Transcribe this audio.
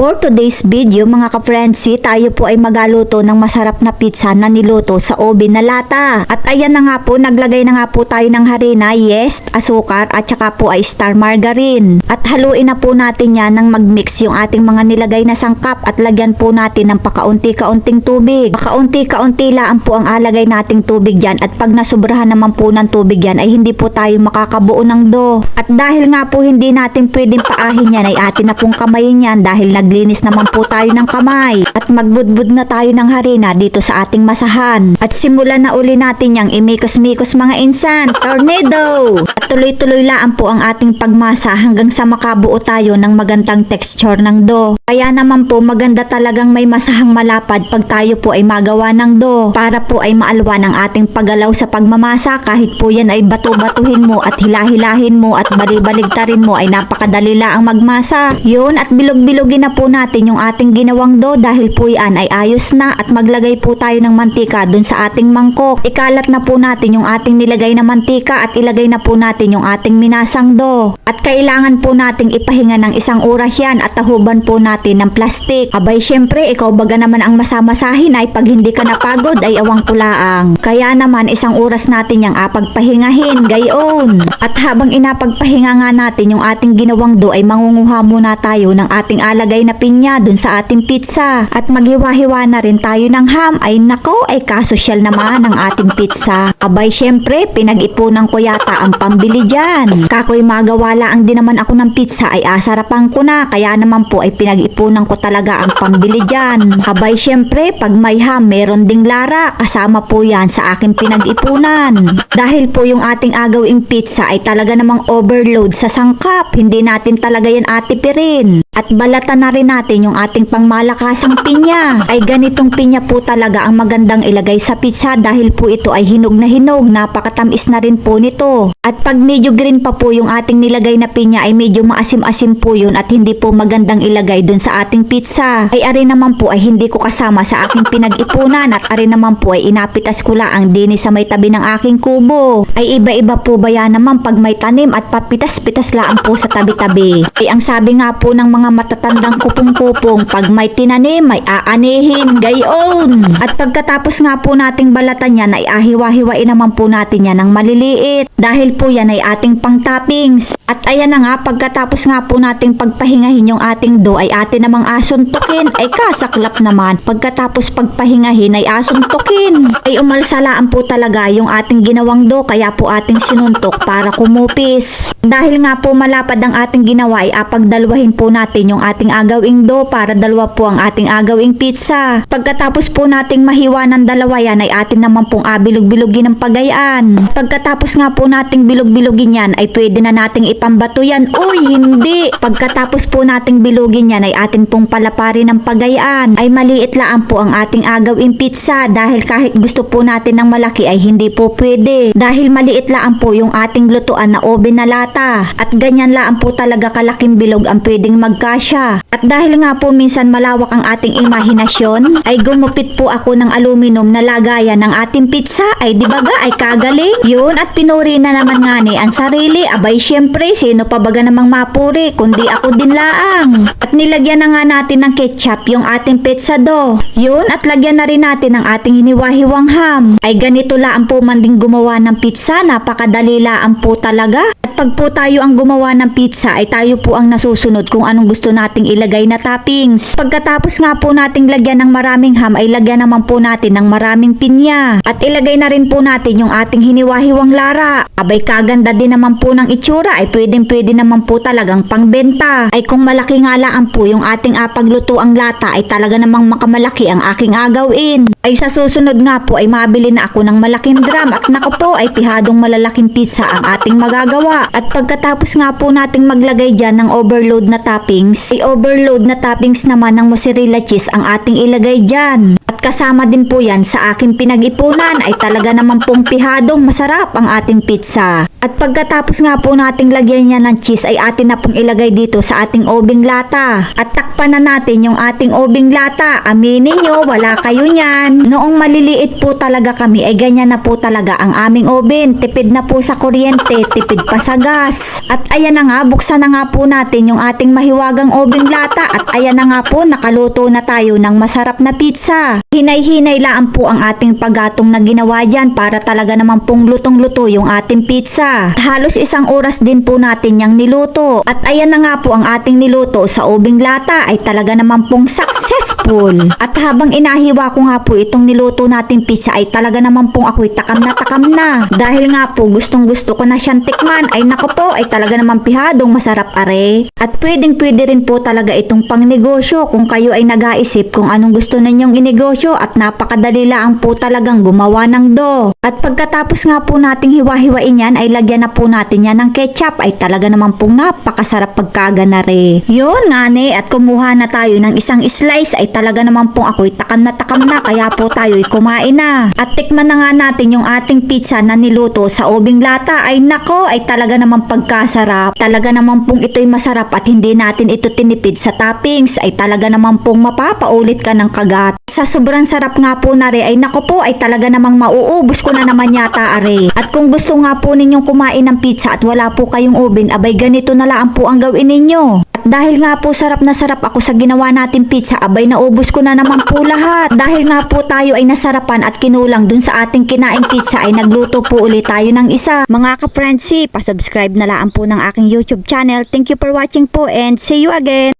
For today's video mga ka-friendsi, tayo po ay magaluto ng masarap na pizza na niluto sa oven na lata. At ayan na nga po, naglagay na nga po tayo ng harina, yeast, asukar at saka po ay star margarine. At haluin na po natin yan ng magmix yung ating mga nilagay na sangkap at lagyan po natin ng pakaunti-kaunting tubig. Pakaunti-kaunti lang po ang alagay nating tubig dyan at pag nasubrahan naman po ng tubig yan ay hindi po tayo makakabuo ng dough. At dahil nga po hindi natin pwedeng paahin yan ay atin na pong kamayin yan dahil naglinis naman po tayo ng kamay. At magbudbud na tayo ng harina dito sa ating masahan. At simulan na uli natin yung imikos-mikos mga insan, tornado! At tuloy-tuloy lang po ang ating pagmasa hanggang sa makabuo tayo ng magandang texture ng dough. Kaya naman po maganda talagang may masahang malapad pag tayo po ay magawa ng dough para po ay maalwa ng ating paggalaw sa pagmamasa kahit po yan ay bato-batuhin mo at hilahilahin mo at balibaligtarin mo ay napakadali lang ang magmasa. Yun, at bilog-bilogin na po natin yung ating ginawang dough dahil po yan ay ayos na at maglagay po tayo ng mantika dun sa ating mangkok. Ikalat na po natin yung ating nilagay na mantika at ilagay na po natin yung ating minasang dough. At kailangan po nating ipahinga ng 1 oras yan at tahuban po natin ng plastic. Abay syempre, ikaw baga naman ang masamasahin ay pag hindi ka napagod ay awang kulaang. Kaya naman 1 oras natin yung apagpahingahin, gayon. At habang inapagpahinga nga natin yung ating ginawang dough ay mangunguha muna tayo ng ating alagay na pinya dun sa ating pizza. At maghiwa-hiwa na rin tayo ng ham. Ay nako, ay kasosyal naman ang ating pizza. Abay syempre, pinag-ipunan ko yata ang pambili dyan. Kakoy magawa lang din naman ako ng pizza ay asarapan ko na. Kaya naman po ay pinag-ipunan ko talaga ang pambili dyan. Abay syempre, pag may ham, meron ding lara. Kasama po yan sa aking pinag-ipunan. Dahil po yung ating agawing pizza ay talaga namang overload sa sangkap. Hindi natin talaga yan atipirin. At balatan na rin natin yung ating pangmalakasang pinya. Ay ganitong pinya po talaga ang magandang ilagay sa pizza dahil po ito ay hinog na hinog. Napakatamis na rin po nito. At pag medyo green pa po yung ating nilagay na pinya ay medyo maasim-asim po yun at hindi po magandang ilagay dun sa ating pizza. Ay ari naman po ay hindi ko kasama sa aking pinag-ipunan at ari naman po ay inapitas ko lang din sa may tabi ng aking kubo. Ay iba-iba po ba yan naman pag may tanim at papitas-pitas lang po sa tabi-tabi. Ay ang sabi nga po ng mga matatandang kupong-kupong, pag may tinanim may aanihin, gayon. At pagkatapos nga po nating balatan yan ay ahiwa-hiwain naman po natin yan ng maliliit dahil po yan ay ating pang-toppings. At ayan na nga, pagkatapos nga po nating pagpahingahin yung ating dough ay atin namang asuntukin. Ay kasaklap naman, pagkatapos pagpahingahin ay asuntukin. Ay umalsalaan po talaga yung ating ginawang dough kaya po ating sinuntok para kumupis. Dahil nga po malapad ang ating ginawa ay apagdalwahin po natin yung ating agawing dough para dalawa po ang ating agawing pizza. Pagkatapos po nating mahiwa ng dalawa yan ay atin naman pong bilog-bilogin ng pagayaan. Pagkatapos nga po nating bilog-bilogin yan ay pwede na nating ipambato yan. Uy, hindi! Pagkatapos po nating bilogin yan ay atin pong palaparin ng pagayaan. Ay maliit lang po ang ating agawing pizza dahil kahit gusto po natin ng malaki ay hindi po pwede. Dahil maliit lang po yung ating lutuan na oven na lata. At ganyan lang po talaga kalaking bilog ang pwedeng magkasya. At dahil nga po minsan malawak ang ating imahinasyon, ay gumupit po ako ng aluminum na lagayan ng ating pizza. Ay di baga ay kagaling. Yun, at pinuri na naman nga ni ang sarili. Abay syempre, sino pa baga namang mapuri kundi ako din laang. At nilagyan na nga natin ng ketchup yung ating pizza dough. Yun, at lagyan na rin natin ang ating hiniwa-hiwang ham. Ay ganito lang po man din gumawa ng pizza. Napakadali lang po talaga. At pag po tayo ang gumawa ng pizza ay tayo po ang nasusunod kung anong gusto nating ilagay na toppings. Pagkatapos nga po nating lagyan ng maraming ham ay lagyan naman po natin ng maraming pinya. At ilagay na rin po natin yung ating hiniwa-hiwang lara. Abay kaganda din naman po ng itsura ay pwedeng-pwede naman po talagang pangbenta. Ay kung malaki nga lang po yung ating apagluto ang lata ay talaga namang makamalaki ang aking agawin. Ay sa susunod nga po ay mabili na ako ng malaking drum at naku po ay pihadong malalaking pizza ang ating magagawa. At pagkatapos nga po nating maglagay dyan ng overload na toppings, ay overload na toppings naman ng mozzarella cheese ang ating ilagay dyan. At kasama din po yan sa aking pinag-ipunan ay talaga naman pong pihadong masarap ang ating pizza. At pagkatapos nga po nating lagyan niya ng cheese ay atin na pong ilagay dito sa ating obing lata. At takpan na natin yung ating obing lata. Aminin nyo, wala kayo niyan. Noong maliliit po talaga kami ay ganyan na po talaga ang aming oven. Tipid na po sa kuryente, tipid pa sa gas. At ayan na nga, buksan na nga po natin yung ating mahiwagang obing lata. At ayan na nga po, nakaluto na tayo ng masarap na pizza. Hinay-hinay lang po ang ating paggatong na ginawa dyan para talaga naman pong lutong-luto yung ating pizza. Halos 1 oras din po natin yang niluto. At ayan na nga po ang ating niluto sa obing lata ay talaga naman pong successful. At habang inahiwa ko nga po itong niluto nating pizza ay talaga naman pong ako'y takam na. Dahil nga po gustong gusto ko na siyang tikman ay nako po ay talaga naman pihadong masarap are. At pwedeng pwede rin po talaga itong pang negosyo kung kayo ay nag-aisip kung anong gusto ninyong inegosyo at napakadali lang po talagang gumawa ng dough. At pagkatapos nga po nating hiwa-hiwain yan ay lagyan na po natin yan ng ketchup ay talaga naman pong napakasarap pagkaganare. Yun nga ne, at kumuha na tayo ng isang slice ay talaga naman pong ako'y takam na kaya po tayo'y kumain na. At tikman na nga natin yung ating pizza na niluto sa obing lata ay nako ay talaga naman pagkasarap. Talaga naman pong ito'y masarap at hindi natin ito tinipid sa toppings ay talaga naman pong mapapaulit ka ng kagat. Sa sobrang sarap nga po na re ay nako po ay talaga namang mauubos ko na naman yata are. At kung gusto nga po ninyong kumain ng pizza at wala po kayong oven, abay ganito na lang po ang gawin ninyo. At dahil nga po sarap na sarap ako sa ginawa natin pizza, abay naubos ko na naman po lahat. Dahil nga po tayo ay nasarapan at kinulang dun sa ating kinaing pizza ay nagluto po ulit tayo ng isa. Mga ka-friendsi, pasubscribe na lang po ng aking YouTube channel. Thank you for watching po and see you again.